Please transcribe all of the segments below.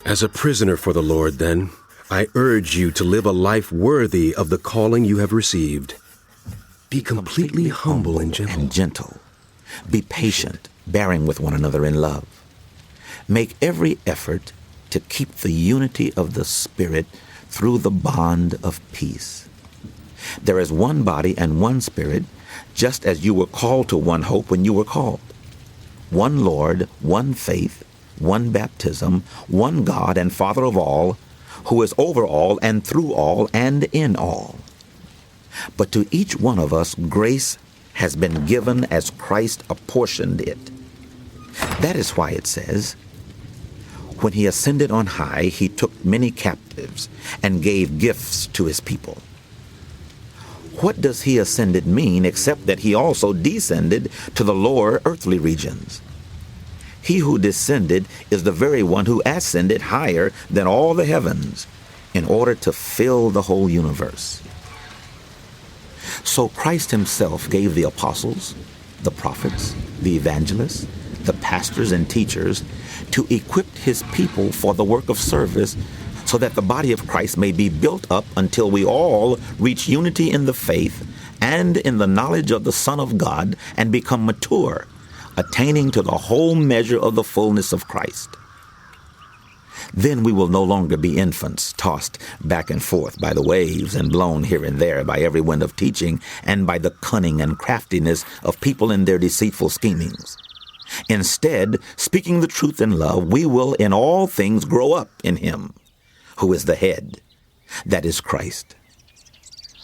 As a prisoner for the Lord, then, I urge you to live a life worthy of the calling you have received. Be completely humble and gentle. Be patient, bearing with one another in love. Make every effort to keep the unity of the Spirit through the bond of peace. There is one body and one Spirit, just as you were called to one hope when you were called. One Lord, one faith, one baptism, one God and Father of all, who is over all and through all and in all. But to each one of us grace has been given as Christ apportioned it. That is why it says, when he ascended on high, he took many captives and gave gifts to his people. What does he ascended mean except that he also descended to the lower earthly regions? He who descended is the very one who ascended higher than all the heavens in order to fill the whole universe. So Christ himself gave the apostles, the prophets, the evangelists, the pastors and teachers to equip his people for the work of service so that the body of Christ may be built up until we all reach unity in the faith and in the knowledge of the Son of God and become mature, attaining to the whole measure of the fullness of Christ. Then we will no longer be infants, tossed back and forth by the waves and blown here and there by every wind of teaching and by the cunning and craftiness of people in their deceitful schemings. Instead, speaking the truth in love, we will in all things grow up in him, who is the head, that is Christ.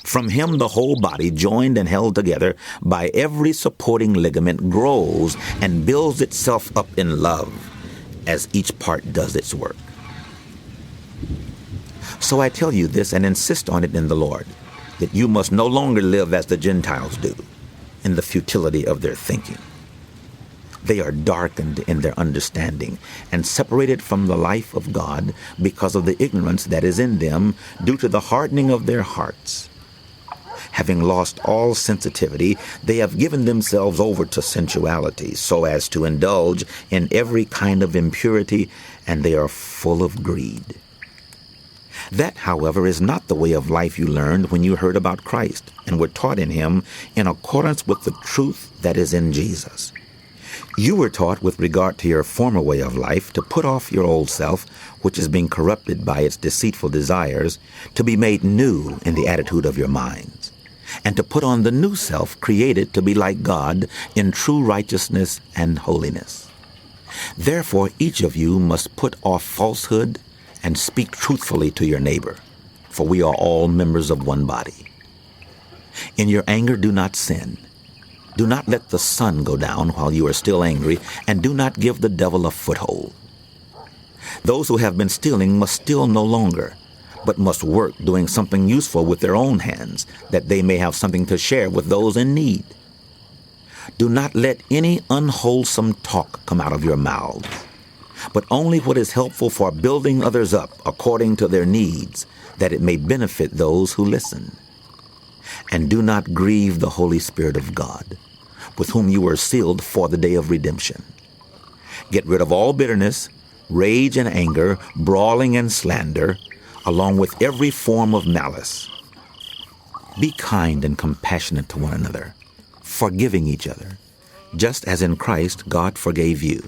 From him the whole body, joined and held together by every supporting ligament, grows and builds itself up in love as each part does its work. So I tell you this and insist on it in the Lord, that you must no longer live as the Gentiles do, in the futility of their thinking. They are darkened in their understanding and separated from the life of God because of the ignorance that is in them due to the hardening of their hearts. Having lost all sensitivity, they have given themselves over to sensuality so as to indulge in every kind of impurity, and they are full of greed. That, however, is not the way of life you learned when you heard about Christ and were taught in him in accordance with the truth that is in Jesus. You were taught with regard to your former way of life to put off your old self, which is being corrupted by its deceitful desires, to be made new in the attitude of your minds, and to put on the new self created to be like God in true righteousness and holiness. Therefore, each of you must put off falsehood and speak truthfully to your neighbor, for we are all members of one body. In your anger, do not sin. Do not let the sun go down while you are still angry, and do not give the devil a foothold. Those who have been stealing must steal no longer, but must work doing something useful with their own hands, that they may have something to share with those in need. Do not let any unwholesome talk come out of your mouths, but only what is helpful for building others up according to their needs, that it may benefit those who listen. And do not grieve the Holy Spirit of God, with whom you were sealed for the day of redemption. Get rid of all bitterness, rage and anger, brawling and slander, along with every form of malice. Be kind and compassionate to one another, forgiving each other, just as in Christ God forgave you.